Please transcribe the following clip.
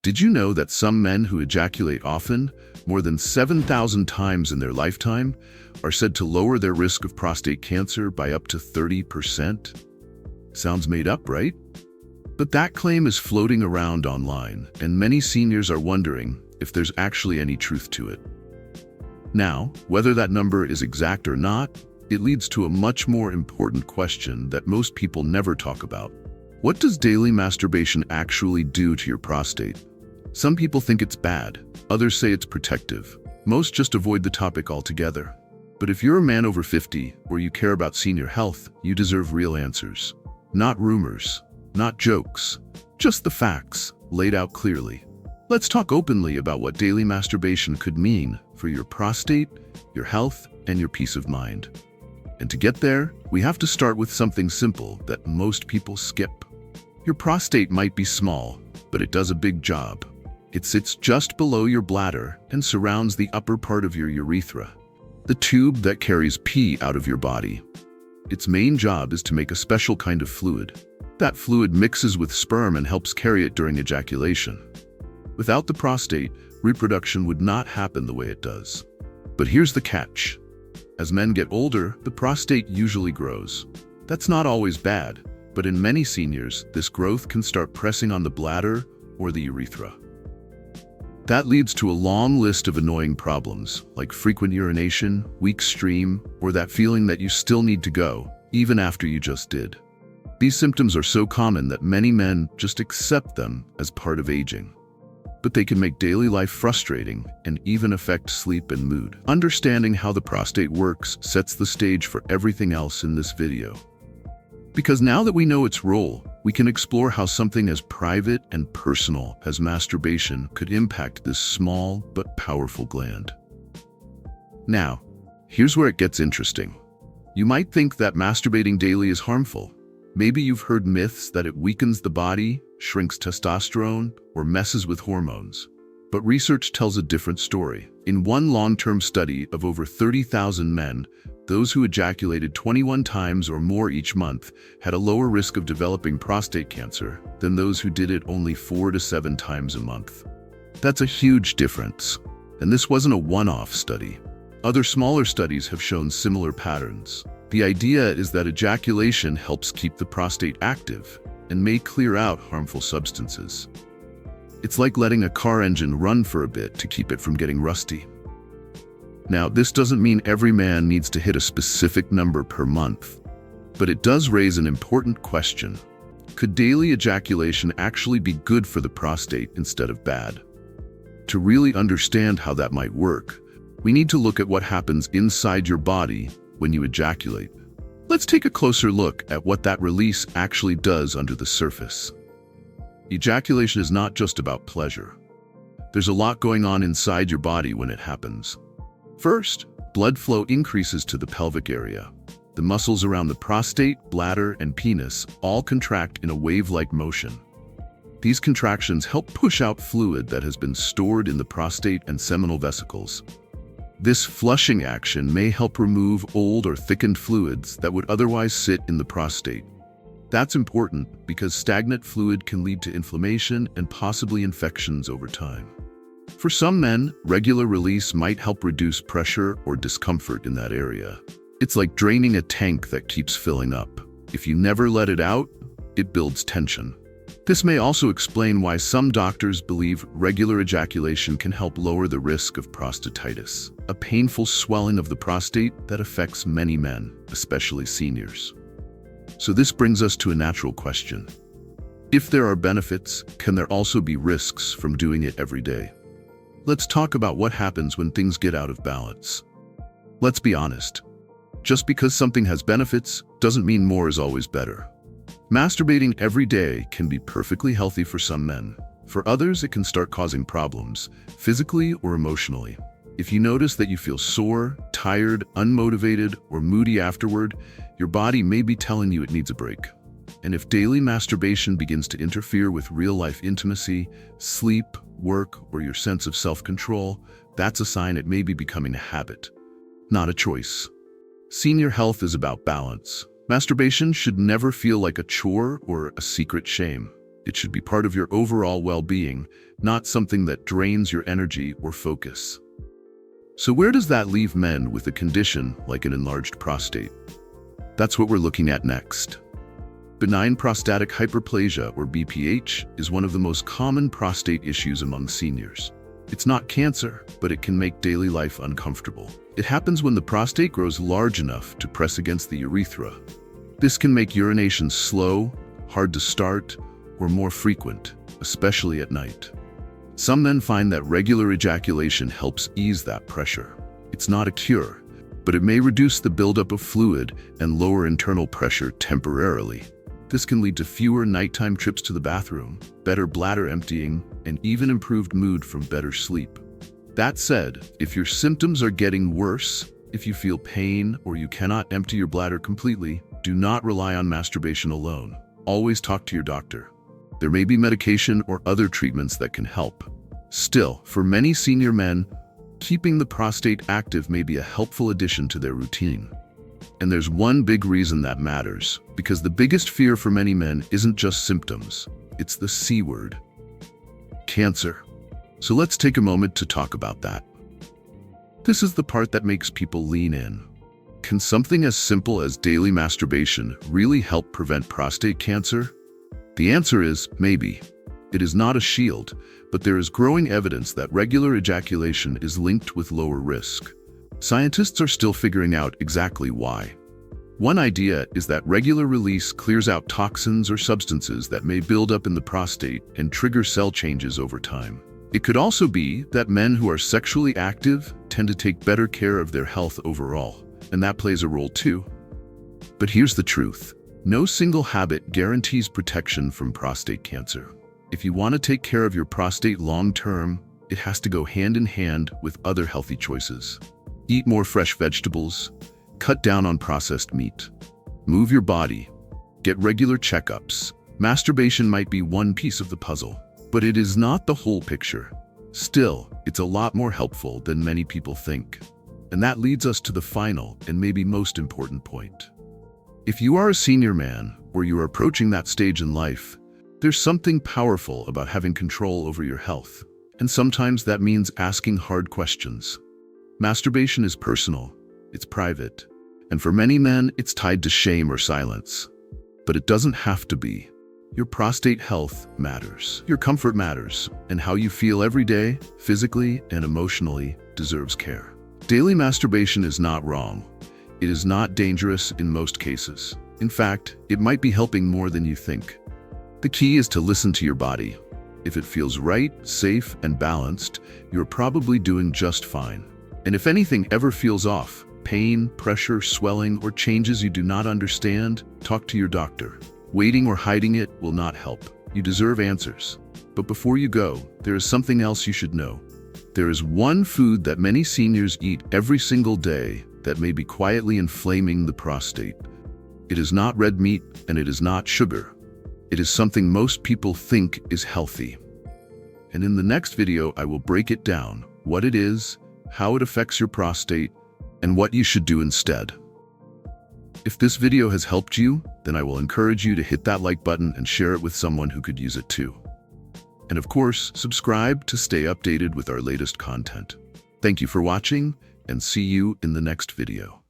Did you know that some men who ejaculate often, more than 7,000 times in their lifetime, are said to lower their risk of prostate cancer by up to 30%? Sounds made up, right? But that claim is floating around online, and many seniors are wondering if there's actually any truth to it. Now, whether that number is exact or not, it leads to a much more important question that most people never talk about. What does daily masturbation actually do to your prostate? Some people think it's bad, others say it's protective. Most just avoid the topic altogether. But if you're a man over 50 or you care about senior health, you deserve real answers. Not rumors, not jokes, just the facts, laid out clearly. Let's talk openly about what daily masturbation could mean for your prostate, your health, and your peace of mind. And to get there, we have to start with something simple that most people skip. Your prostate might be small, but it does a big job. It sits just below your bladder and surrounds the upper part of your urethra, the tube that carries pee out of your body. Its main job is to make a special kind of fluid. That fluid mixes with sperm and helps carry it during ejaculation. Without the prostate, reproduction would not happen the way it does. But here's the catch. As men get older, the prostate usually grows. That's not always bad, but in many seniors, this growth can start pressing on the bladder or the urethra. That leads to a long list of annoying problems, like frequent urination, weak stream, or that feeling that you still need to go, even after you just did. These symptoms are so common that many men just accept them as part of aging. But they can make daily life frustrating and even affect sleep and mood. Understanding how the prostate works sets the stage for everything else in this video. Because now that we know its role, we can explore how something as private and personal as masturbation could impact this small but powerful gland. Now, here's where it gets interesting. You might think that masturbating daily is harmful. Maybe you've heard myths that it weakens the body, shrinks testosterone, or messes with hormones. But research tells a different story. In one long-term study of over 30,000 men, those who ejaculated 21 times or more each month had a lower risk of developing prostate cancer than those who did it only 4 to 7 times a month. That's a huge difference. And this wasn't a one-off study. Other smaller studies have shown similar patterns. The idea is that ejaculation helps keep the prostate active and may clear out harmful substances. It's like letting a car engine run for a bit to keep it from getting rusty. Now, this doesn't mean every man needs to hit a specific number per month, but it does raise an important question. Could daily ejaculation actually be good for the prostate instead of bad? To really understand how that might work, we need to look at what happens inside your body when you ejaculate. Let's take a closer look at what that release actually does under the surface. Ejaculation is not just about pleasure. There's a lot going on inside your body when it happens. First, blood flow increases to the pelvic area. The muscles around the prostate, bladder, and penis all contract in a wave-like motion. These contractions help push out fluid that has been stored in the prostate and seminal vesicles. This flushing action may help remove old or thickened fluids that would otherwise sit in the prostate. That's important because stagnant fluid can lead to inflammation and possibly infections over time. For some men, regular release might help reduce pressure or discomfort in that area. It's like draining a tank that keeps filling up. If you never let it out, it builds tension. This may also explain why some doctors believe regular ejaculation can help lower the risk of prostatitis, a painful swelling of the prostate that affects many men, especially seniors. So this brings us to a natural question. If there are benefits, can there also be risks from doing it every day? Let's talk about what happens when things get out of balance. Let's be honest. Just because something has benefits doesn't mean more is always better. Masturbating every day can be perfectly healthy for some men. For others, it can start causing problems, physically or emotionally. If you notice that you feel sore, tired, unmotivated, or moody afterward, your body may be telling you it needs a break. And if daily masturbation begins to interfere with real-life intimacy, sleep, work, or your sense of self-control, that's a sign it may be becoming a habit, not a choice. Senior health is about balance. Masturbation should never feel like a chore or a secret shame. It should be part of your overall well-being, not something that drains your energy or focus. So where does that leave men with a condition like an enlarged prostate? That's what we're looking at next. Benign prostatic hyperplasia, or BPH, is one of the most common prostate issues among seniors. It's not cancer, but it can make daily life uncomfortable. It happens when the prostate grows large enough to press against the urethra. This can make urination slow, hard to start, or more frequent, especially at night. Some men find that regular ejaculation helps ease that pressure. It's not a cure, but it may reduce the buildup of fluid and lower internal pressure temporarily. This can lead to fewer nighttime trips to the bathroom, better bladder emptying, and even improved mood from better sleep. That said, if your symptoms are getting worse, if you feel pain or you cannot empty your bladder completely, do not rely on masturbation alone. Always talk to your doctor. There may be medication or other treatments that can help. Still, for many senior men, keeping the prostate active may be a helpful addition to their routine. And there's one big reason that matters, because the biggest fear for many men isn't just symptoms, it's the C word: cancer. So let's take a moment to talk about that. This is the part that makes people lean in. Can something as simple as daily masturbation really help prevent prostate cancer? The answer is maybe. It is not a shield, but there is growing evidence that regular ejaculation is linked with lower risk. Scientists are still figuring out exactly why. One idea is that regular release clears out toxins or substances that may build up in the prostate and trigger cell changes over time. It could also be that men who are sexually active tend to take better care of their health overall, and that plays a role too. But here's the truth. No single habit guarantees protection from prostate cancer. If you want to take care of your prostate long-term, it has to go hand in hand with other healthy choices. Eat more fresh vegetables, cut down on processed meat, move your body, get regular checkups. Masturbation might be one piece of the puzzle, but it is not the whole picture. Still, it's a lot more helpful than many people think. And that leads us to the final and maybe most important point. If you are a senior man, or you are approaching that stage in life, there's something powerful about having control over your health. And sometimes that means asking hard questions. Masturbation is personal, it's private, and for many men, it's tied to shame or silence. But it doesn't have to be. Your prostate health matters. Your comfort matters, and how you feel every day, physically and emotionally, deserves care. Daily masturbation is not wrong. It is not dangerous in most cases. In fact, it might be helping more than you think. The key is to listen to your body. If it feels right, safe, and balanced, you're probably doing just fine. And if anything ever feels off, pain, pressure, swelling, or changes you do not understand, talk to your doctor. Waiting or hiding it will not help. You deserve answers. But before you go, there is something else you should know. There is one food that many seniors eat every single day that may be quietly inflaming the prostate. It is not red meat, and it is not sugar. It is something most people think is healthy. And in the next video, I will break it down: what it is, how it affects your prostate, and what you should do instead. If this video has helped you, then I will encourage you to hit that like button and share it with someone who could use it too. And of course, subscribe to stay updated with our latest content. Thank you for watching, and see you in the next video.